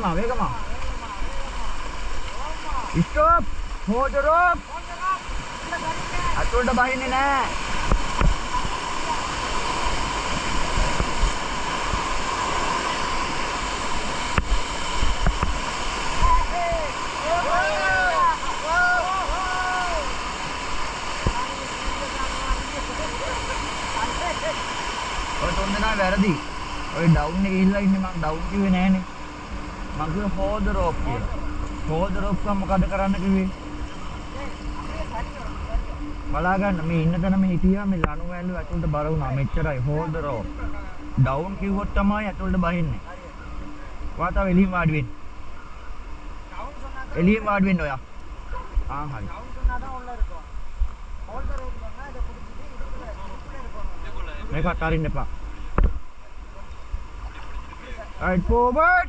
වේගම. Stop. Hold the rope. අතොල්ට බහින්නේ නැහැ. ඔය තුන් දෙනා වැරදි. ඔය ඩවුන් එකේ ගිහිල්ලා ඉන්නේ මම ඩවුන් කිව්වේ නෑනේ. මම කිව්වේ hold the rope කියලා. hold the rope එක මොකද කරන්න කිව්වේ? බලා ගන්න මේ ඉන්න තැනම හිටියා මේ ලණු වැල්ලුව ඇතුළට බර වුණා. මෙච්චරයි hold the rope. ඩවුන් කිව්වොත් තමයි ඇතුළට බහින්නේ. වාතාව එළියෙන් වාඩි වෙන්න. එළියෙන් වාඩි වෙන්න ඔයා. හරි. මේක අතාරින්න එපා. Right forward.